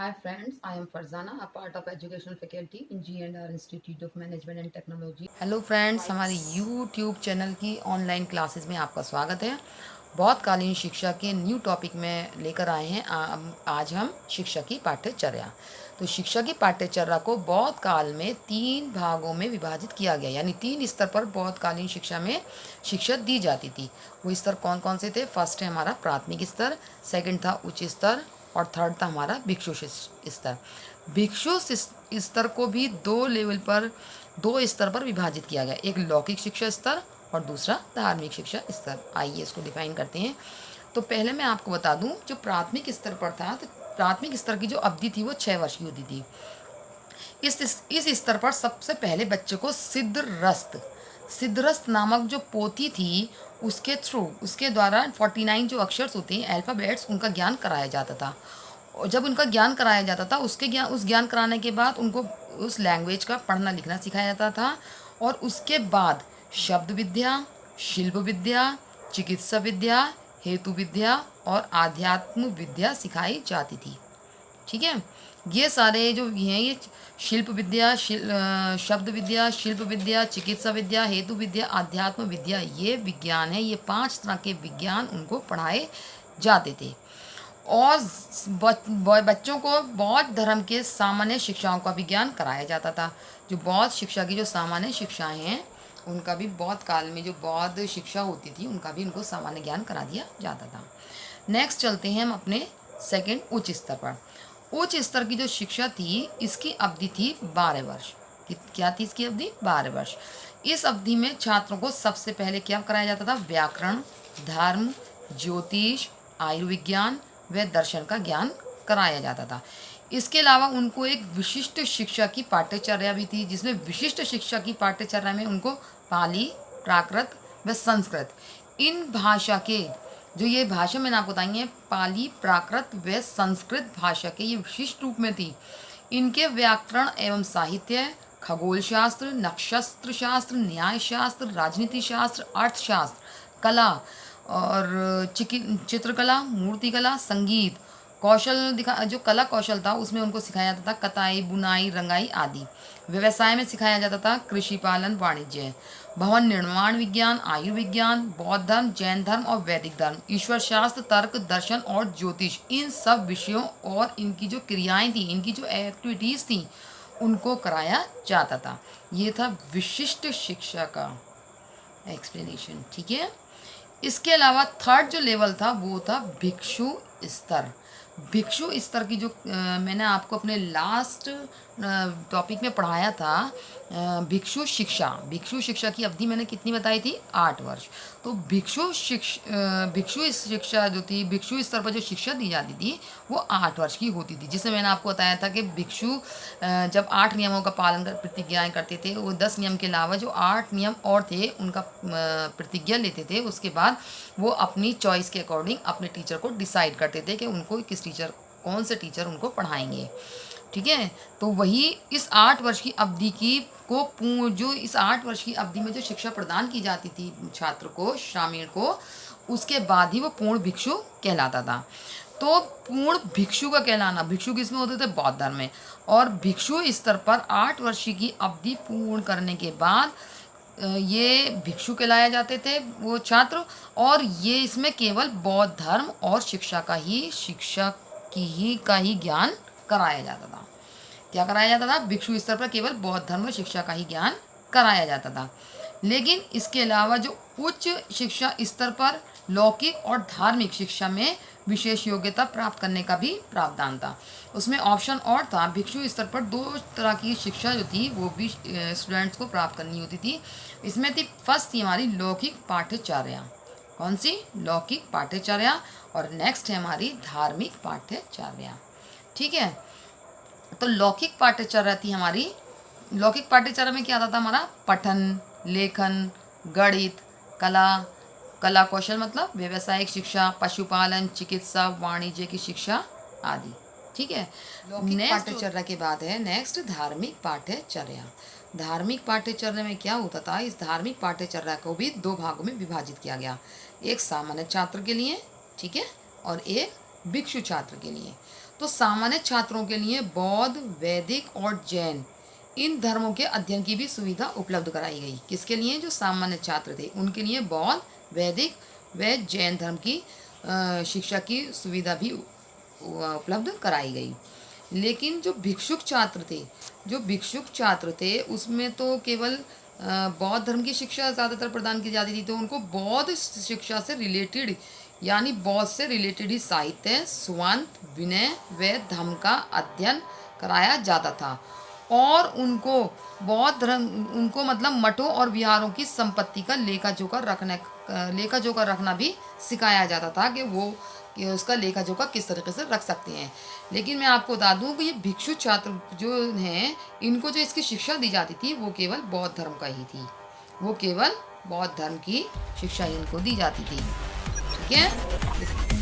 Hi friends, I am Farzana, a part of educational faculty in G&R Institute of Management and Technology. Hello friends, हमारे YouTube channel की online classes में आपका स्वागत है। बहुत कालीन शिक्षा के न्यू टॉपिक में लेकर आए हैं। आज हम शिक्षा की पाठ्यचर्या। तो शिक्षा की पाठ्यचर्या को बौद्ध काल में 3 भागों में विभाजित किया गया, यानी 3 स्तर पर बौद्ध कालीन शिक्षा में शिक्षा दी जाती थी। वो स्तर कौन कौन से थे? फर्स्ट है हमारा प्राथमिक स्तर, सेकंड था उच्च स्तर और थर्ड था हमारा भिक्षु स्तर। भिक्षु स्तर को भी दो स्तर पर विभाजित किया गया, एक लौकिक शिक्षा स्तर और दूसरा धार्मिक शिक्षा स्तर। आइए इसको डिफाइन करते हैं। तो पहले मैं आपको बता दूं, जो प्राथमिक स्तर पर था, तो प्राथमिक स्तर की जो अवधि थी वो 6 वर्ष की होती थी। इस स्तर पर सबसे पहले बच्चे को सिद्धरस्त नामक जो पोथी थी उसके द्वारा 49 जो अक्षर होते हैं, अल्फ़ाबेट्स, उनका ज्ञान कराया जाता था। और जब उनका ज्ञान कराया जाता था, उस ज्ञान कराने के बाद उनको उस लैंग्वेज का पढ़ना लिखना सिखाया जाता था। और उसके बाद शब्द विद्या, शिल्प विद्या, चिकित्सा विद्या, हेतु विद्या और आध्यात्म विद्या सिखाई जाती थी। ठीक है, ये सारे जो हैं, ये शिल्प विद्या, शब्द विद्या, शिल्प विद्या, चिकित्सा विद्या, हेतु विद्या, आध्यात्म विद्या, ये विज्ञान है। ये 5 तरह के विज्ञान उनको पढ़ाए जाते थे। और बच्चों को बौद्ध धर्म के सामान्य शिक्षाओं का भी ज्ञान कराया जाता था। जो बौद्ध शिक्षा की जो सामान्य शिक्षाएं हैं, उनका भी बौद्ध काल में जो बौद्ध शिक्षा होती थी, उनका भी उनको सामान्य ज्ञान करा दिया जाता था। नेक्स्ट चलते हैं हम अपने सेकंड उच्च स्तर पर। उच्च स्तर की जो शिक्षा थी, इसकी अवधि थी 12 वर्ष। क्या थी इसकी अवधि? 12 वर्ष। इस अवधि में छात्रों को सबसे पहले क्या कराया जाता था? व्याकरण, धर्म, ज्योतिष, आयुर्विज्ञान व दर्शन का ज्ञान कराया जाता था। इसके अलावा उनको एक विशिष्ट शिक्षा की पाठ्यचर्या भी थी, जिसमें विशिष्ट शिक्षा की पाठ्यचर्या में उनको पाली, प्राकृत व संस्कृत, इन भाषा के जो ये भाषा मैंने आपको बताई है, पाली, प्राकृत व संस्कृत भाषा के ये विशिष्ट रूप में थी। इनके व्याकरण एवं साहित्य, खगोल शास्त्र, नक्षत्र शास्त्र, न्याय शास्त्र, राजनीति शास्त्र, अर्थशास्त्र, कला और चित्रकला, मूर्तिकला, संगीत, जो कला कौशल था उसमें उनको सिखाया जाता था कताई, बुनाई, रंगाई आदि। व्यवसाय में सिखाया जाता था कृषि, पालन, वाणिज्य, भवन निर्माण विज्ञान, आयुर्विज्ञान, बौद्ध धर्म, जैन धर्म और वैदिक धर्म, ईश्वर शास्त्र, तर्क, दर्शन और ज्योतिष, इन सब विषयों और इनकी जो क्रियाएं थी, इनकी जो एक्टिविटीज़ थी, उनको कराया जाता था। ये था विशिष्ट शिक्षा का एक्सप्लेनेशन। ठीक है, इसके अलावा थर्ड जो लेवल था वो था भिक्षु स्तर। भिक्षु स्तर की जो मैंने आपको अपने लास्ट टॉपिक में पढ़ाया था, भिक्षु शिक्षा की अवधि मैंने कितनी बताई थी? 8 वर्ष। तो भिक्षु शिक्षा जो थी, भिक्षु स्तर पर जो शिक्षा दी जाती थी वो 8 वर्ष की होती थी, जिसमें मैंने आपको बताया था कि भिक्षु जब 8 नियमों का पालन कर प्रतिज्ञाएं करते थे, वो 10 नियम के अलावा जो 8 नियम और थे उनका प्रतिज्ञा लेते थे। उसके बाद वो अपनी चॉइस के अकॉर्डिंग अपने टीचर को डिसाइड करते थे कि उनको कौन से टीचर उनको पढ़ाएंगे। ठीक है, तो वही इस 8 वर्ष की अवधि जो इस 8 वर्ष की अवधि में जो शिक्षा प्रदान की जाती थी छात्र को, ग्रामीण को, उसके बाद ही वो पूर्ण भिक्षु कहलाता था। तो पूर्ण भिक्षु का कहलाना, भिक्षु किसमें होते थे? बौद्ध धर्म में। और भिक्षु स्तर पर 8 वर्ष की अवधि पूर्ण करने के बाद ये भिक्षु कहलाए जाते थे वो छात्र। और ये इसमें केवल बौद्ध धर्म और शिक्षा का ही ज्ञान कराया जाता था। क्या कराया जाता था? भिक्षु स्तर पर केवल बौद्ध धर्म और शिक्षा का ही ज्ञान कराया जाता था। लेकिन इसके अलावा जो उच्च शिक्षा स्तर पर लौकिक और धार्मिक शिक्षा में विशेष योग्यता प्राप्त करने का भी प्रावधान था। उसमें ऑप्शन और था, भिक्षु स्तर पर 2 तरह की शिक्षा जो थी वो भी स्टूडेंट्स को प्राप्त करनी होती थी। इसमें थी फर्स्ट थी हमारी लौकिक पाठ्यचर्या। कौन सी? लौकिक पाठ्यचर्या। और नेक्स्ट है हमारी धार्मिक पाठ्यचर्या। ठीक है, तो लौकिक पाठ्यचर्या थी हमारी। लौकिक पाठ्यचर्या में क्या आता था हमारा? पठन, लेखन, गणित, कला कौशल मतलब व्यावसायिक शिक्षा, पशुपालन, चिकित्सा, वाणिज्य की शिक्षा आदि। ठीक है, लौकिक पाठ्यचर्या के बाद है नेक्स्ट धार्मिक पाठ्यचर्या। धार्मिक पाठ्यचर्या में क्या होता था? इस धार्मिक पाठ्यचर्या को भी 2 भागों में विभाजित किया गया, एक सामान्य छात्र के लिए, ठीक है, और एक भिक्षु छात्र के लिए। तो सामान्य छात्रों के लिए बौद्ध, वैदिक और जैन इन धर्मों के अध्ययन की भी सुविधा उपलब्ध कराई गई। किसके लिए? जो सामान्य छात्र थे उनके लिए बौद्ध, वैदिक व जैन धर्म की शिक्षा की सुविधा भी उपलब्ध कराई गई। लेकिन जो भिक्षुक छात्र थे उसमें तो केवल बौद्ध धर्म की शिक्षा ज़्यादातर प्रदान की जाती थी, तो उनको बौद्ध शिक्षा से रिलेटेड यानी बौद्ध से रिलेटेड ही साहित्य, स्वांत, विनय व धर्म का अध्ययन कराया जाता था। और उनको बौद्ध धर्म उनको मतलब मठों और विहारों की संपत्ति का लेखा जोखा रखना भी सिखाया जाता था कि उसका लेखा जोखा किस तरीके से रख सकते हैं। लेकिन मैं आपको बता दूं कि ये भिक्षु छात्र जो हैं इनको जो इसकी शिक्षा दी जाती थी वो केवल बौद्ध धर्म का ही थी। वो केवल बौद्ध धर्म की शिक्षा इनको दी जाती थी। ठीक है।